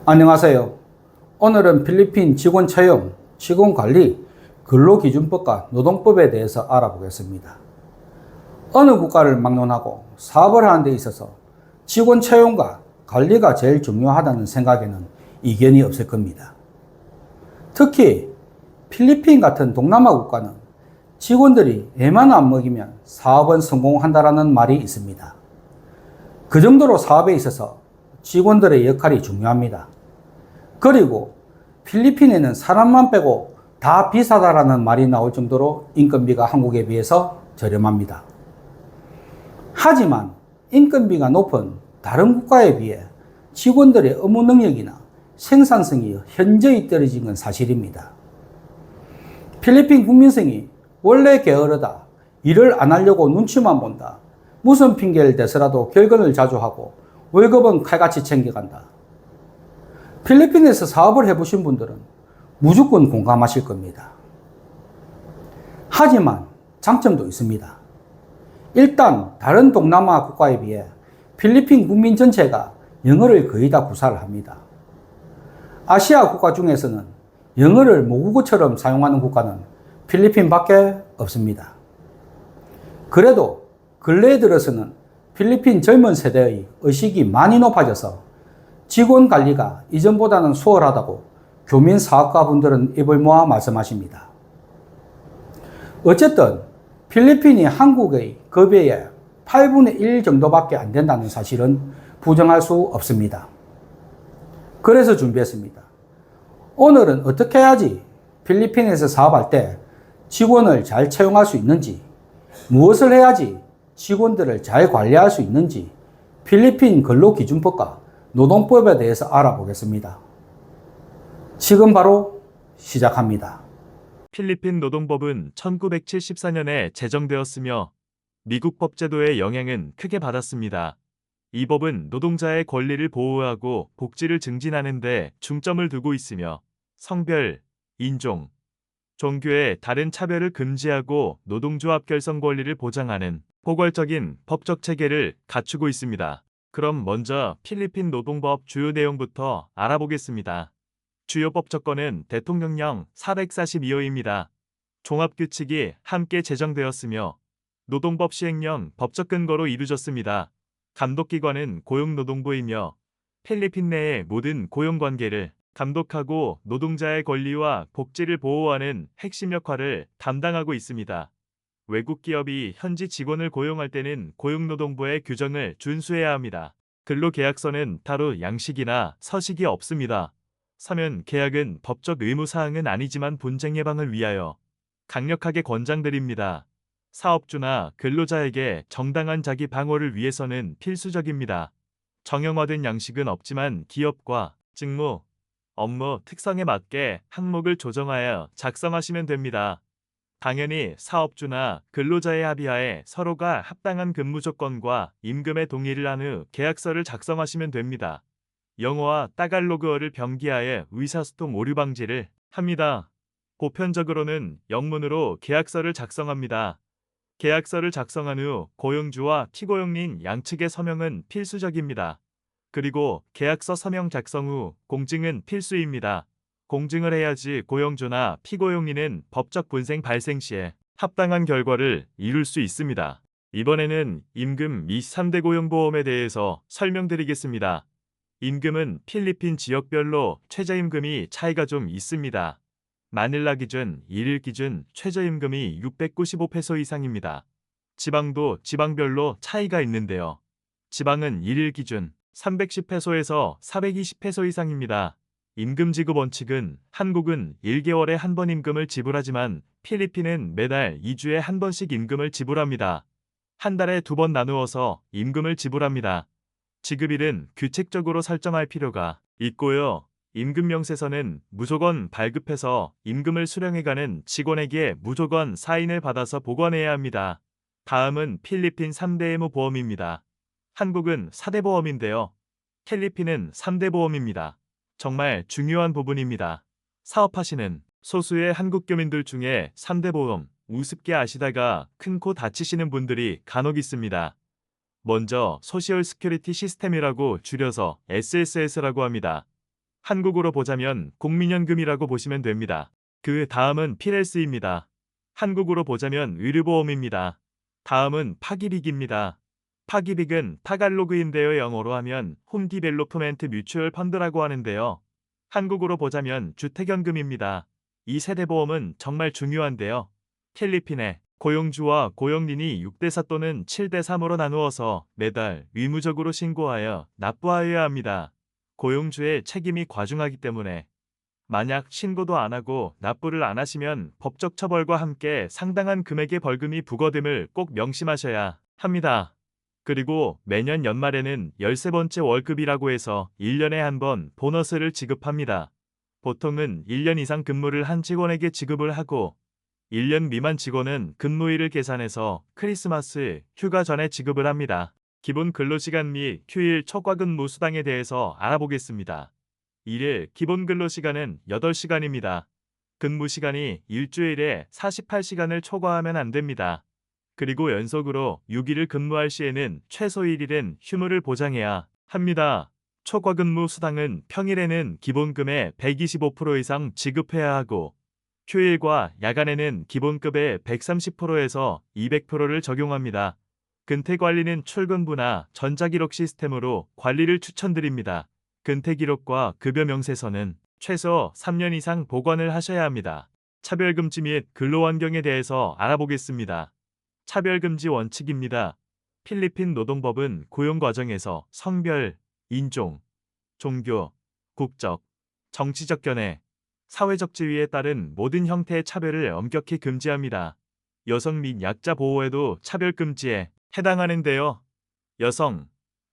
안녕하세요. 오늘은 필리핀 직원 채용, 직원 관리, 근로기준법과 노동법에 대해서 알아보겠습니다. 어느 국가를 막론하고 사업을 하는 데 있어서 직원 채용과 관리가 제일 중요하다는 생각에는 이견이 없을 겁니다. 특히 필리핀 같은 동남아 국가는 직원들이 애만 안 먹이면 사업은 성공한다라는 말이 있습니다. 그 정도로 사업에 있어서 직원들의 역할이 중요합니다. 그리고 필리핀에는 사람만 빼고 다 비싸다라는 말이 나올 정도로 인건비가 한국에 비해서 저렴합니다. 하지만 인건비가 높은 다른 국가에 비해 직원들의 업무 능력이나 생산성이 현저히 떨어진 건 사실입니다. 필리핀 국민성이 원래 게으르다, 일을 안 하려고 눈치만 본다, 무슨 핑계를 대서라도 결근을 자주 하고 월급은 칼같이 챙겨간다. 필리핀에서 사업을 해보신 분들은 무조건 공감하실 겁니다. 하지만 장점도 있습니다. 일단 다른 동남아 국가에 비해 필리핀 국민 전체가 영어를 거의 다 구사를 합니다. 아시아 국가 중에서는 영어를 모국어처럼 사용하는 국가는 필리핀밖에 없습니다. 그래도 근래에 들어서는 필리핀 젊은 세대의 의식이 많이 높아져서 직원 관리가 이전보다는 수월하다고 교민 사업가분들은 입을 모아 말씀하십니다. 어쨌든 필리핀이 한국의 급여의 8분의 1 정도밖에 안 된다는 사실은 부정할 수 없습니다. 그래서 준비했습니다. 오늘은 어떻게 해야지 필리핀에서 사업할 때 직원을 잘 채용할 수 있는지, 무엇을 해야지 직원들을 잘 관리할 수 있는지 필리핀 근로기준법과 노동법에 대해서 알아보겠습니다. 지금 바로 시작합니다. 필리핀 노동법은 1974년에 제정되었으며 미국 법제도의 영향은 크게 받았습니다. 이 법은 노동자의 권리를 보호하고 복지를 증진하는 데 중점을 두고 있으며 성별, 인종, 종교의 다른 차별을 금지하고 노동조합 결성 권리를 보장하는 포괄적인 법적 체계를 갖추고 있습니다. 그럼 먼저 필리핀 노동법 주요 내용부터 알아보겠습니다. 주요 법적권은 대통령령 442호입니다. 종합규칙이 함께 제정되었으며 노동법 시행령 법적 근거로 이루어졌습니다. 감독기관은 고용노동부이며 필리핀 내의 모든 고용관계를 감독하고 노동자의 권리와 복지를 보호하는 핵심 역할을 담당하고 있습니다. 외국 기업이 현지 직원을 고용할 때는 고용노동부의 규정을 준수해야 합니다. 근로계약서는 따로 양식이나 서식이 없습니다. 서면 계약은 법적 의무사항은 아니지만 분쟁 예방을 위하여 강력하게 권장드립니다. 사업주나 근로자에게 정당한 자기 방어를 위해서는 필수적입니다. 정형화된 양식은 없지만 기업과 직무, 업무 특성에 맞게 항목을 조정하여 작성하시면 됩니다. 당연히 사업주나 근로자의 합의하에 서로가 합당한 근무 조건과 임금에 동의를 한 후 계약서를 작성하시면 됩니다. 영어와 따갈로그어를 병기하여 의사소통 오류 방지를 합니다. 보편적으로는 영문으로 계약서를 작성합니다. 계약서를 작성한 후 고용주와 피고용인 양측의 서명은 필수적입니다. 그리고 계약서 서명 작성 후 공증은 필수입니다. 공증을 해야지 고용주나 피고용인은 법적 분쟁 발생 시에 합당한 결과를 이룰 수 있습니다. 이번에는 임금 및 3대 고용보험에 대해서 설명드리겠습니다. 임금은 필리핀 지역별로 최저임금이 차이가 좀 있습니다. 마닐라 기준, 1일 기준 최저임금이 695페소 이상입니다. 지방도 지방별로 차이가 있는데요. 지방은 1일 기준 310페소에서 420페소 이상입니다. 임금 지급 원칙은 한국은 1개월에 한 번 임금을 지불하지만 필리핀은 매달 2주에 한 번씩 임금을 지불합니다. 한 달에 2번 나누어서 임금을 지불합니다. 지급일은 규칙적으로 설정할 필요가 있고요. 임금 명세서는 무조건 발급해서 임금을 수령해가는 직원에게 무조건 사인을 받아서 보관해야 합니다. 다음은 필리핀 3대 의무 보험입니다. 한국은 4대 보험인데요. 필리핀은 3대 보험입니다. 정말 중요한 부분입니다. 사업하시는 소수의 한국 교민들 중에 3대 보험 우습게 아시다가 큰 코 다치시는 분들이 간혹 있습니다. 먼저 소셜 스큐리티 시스템이라고 줄여서 SSS라고 합니다. 한국으로 보자면 국민연금이라고 보시면 됩니다. 그 다음은 PLC입니다. 한국으로 보자면 의료보험입니다. 다음은 파기빅입니다. 파기빅은 타갈로그인데요. 영어로 하면 홈 디벨로프멘트 뮤추얼 펀드라고 하는데요. 한국으로 보자면 주택연금입니다. 이 세대보험은 정말 중요한데요. 필리핀의 고용주와 고용인이 6대4 또는 7대3으로 나누어서 매달 의무적으로 신고하여 납부하여야 합니다. 고용주의 책임이 과중하기 때문에 만약 신고도 안 하고 납부를 안 하시면 법적 처벌과 함께 상당한 금액의 벌금이 부과됨을 꼭 명심하셔야 합니다. 그리고 매년 연말에는 13번째 월급이라고 해서 1년에 한 번 보너스를 지급합니다. 보통은 1년 이상 근무를 한 직원에게 지급을 하고 1년 미만 직원은 근무일을 계산해서 크리스마스 휴가 전에 지급을 합니다. 기본 근로시간 및 휴일 초과근무 수당에 대해서 알아보겠습니다. 1일 기본 근로시간은 8시간입니다. 근무 시간이 일주일에 48시간을 초과하면 안 됩니다. 그리고 연속으로 6일을 근무할 시에는 최소 1일은 휴무를 보장해야 합니다. 초과근무 수당은 평일에는 기본금의 125% 이상 지급해야 하고 휴일과 야간에는 기본급의 130%에서 200%를 적용합니다. 근태관리는 출근부나 전자기록 시스템으로 관리를 추천드립니다. 근태기록과 급여 명세서는 최소 3년 이상 보관을 하셔야 합니다. 차별금지 및 근로환경에 대해서 알아보겠습니다. 차별금지 원칙입니다. 필리핀 노동법은 고용 과정에서 성별, 인종, 종교, 국적, 정치적 견해, 사회적 지위에 따른 모든 형태의 차별을 엄격히 금지합니다. 여성 및 약자 보호에도 차별금지에 해당하는데요. 여성,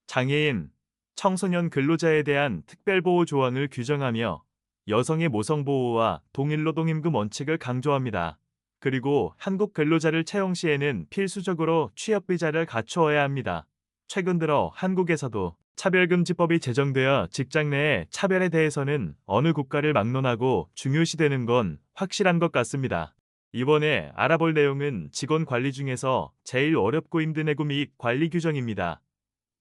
장애인, 청소년 근로자에 대한 특별보호 조항을 규정하며 여성의 모성보호와 동일노동임금 원칙을 강조합니다. 그리고 한국 근로자를 채용 시에는 필수적으로 취업비자를 갖추어야 합니다. 최근 들어 한국에서도 차별금지법이 제정되어 직장 내의 차별에 대해서는 어느 국가를 막론하고 중요시되는 건 확실한 것 같습니다. 이번에 알아볼 내용은 직원 관리 중에서 제일 어렵고 힘든 해고 및 관리 규정입니다.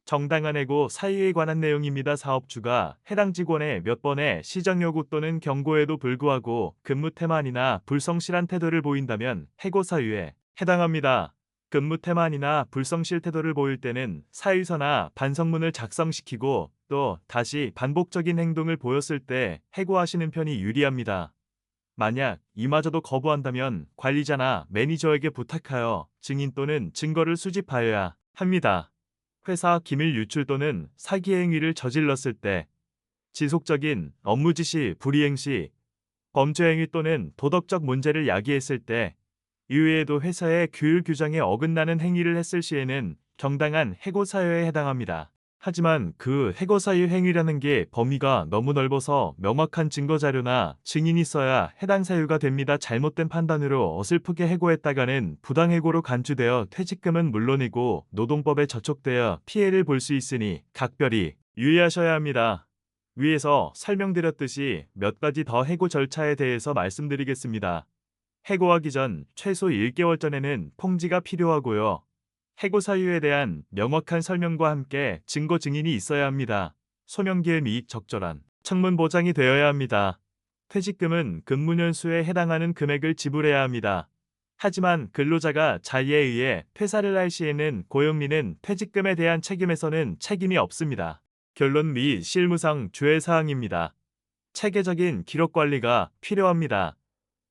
정당한 해고 사유에 관한 내용입니다. 사업주가 해당 직원의 몇 번의 시정 요구 또는 경고에도 불구하고 근무 태만이나 불성실한 태도를 보인다면 해고 사유에 해당합니다. 근무 태만이나 불성실 태도를 보일 때는 사유서나 반성문을 작성시키고 또 다시 반복적인 행동을 보였을 때 해고하시는 편이 유리합니다. 만약 이마저도 거부한다면 관리자나 매니저에게 부탁하여 증인 또는 증거를 수집하여야 합니다. 회사 기밀 유출 또는 사기 행위를 저질렀을 때, 지속적인 업무 지시 불이행 시, 범죄 행위 또는 도덕적 문제를 야기했을 때, 이외에도 회사의 규율 규정에 어긋나는 행위를 했을 시에는 정당한 해고 사유에 해당합니다. 하지만 그 해고 사유 행위라는 게 범위가 너무 넓어서 명확한 증거 자료나 증인이 있어야 해당 사유가 됩니다. 잘못된 판단으로 어설프게 해고했다가는 부당해고로 간주되어 퇴직금은 물론이고 노동법에 저촉되어 피해를 볼 수 있으니 각별히 유의하셔야 합니다. 위에서 설명드렸듯이 몇 가지 더 해고 절차에 대해서 말씀드리겠습니다. 해고하기 전 최소 1개월 전에는 통지가 필요하고요. 해고 사유에 대한 명확한 설명과 함께 증거 증인이 있어야 합니다. 소명기일 및 적절한 청문 보장이 되어야 합니다. 퇴직금은 근무년수에 해당하는 금액을 지불해야 합니다. 하지만 근로자가 자의에 의해 퇴사를 할 시에는 고용인은 퇴직금에 대한 책임에서는 책임이 없습니다. 결론 및 실무상 주의사항입니다. 체계적인 기록 관리가 필요합니다.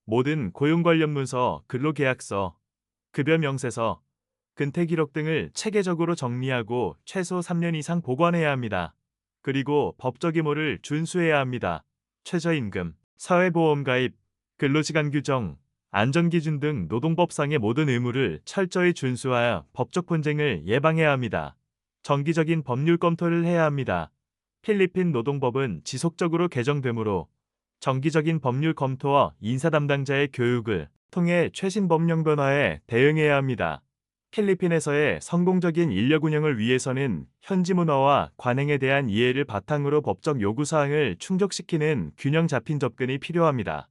모든 고용 관련 문서, 근로계약서, 급여 명세서, 근태기록 등을 체계적으로 정리하고 최소 3년 이상 보관해야 합니다. 그리고 법적 의무를 준수해야 합니다. 최저임금, 사회보험 가입, 근로시간 규정, 안전기준 등 노동법상의 모든 의무를 철저히 준수하여 법적 분쟁을 예방해야 합니다. 정기적인 법률 검토를 해야 합니다. 필리핀 노동법은 지속적으로 개정되므로 정기적인 법률 검토와 인사 담당자의 교육을 통해 최신 법령 변화에 대응해야 합니다. 필리핀에서의 성공적인 인력 운영을 위해서는 현지 문화와 관행에 대한 이해를 바탕으로 법적 요구사항을 충족시키는 균형 잡힌 접근이 필요합니다.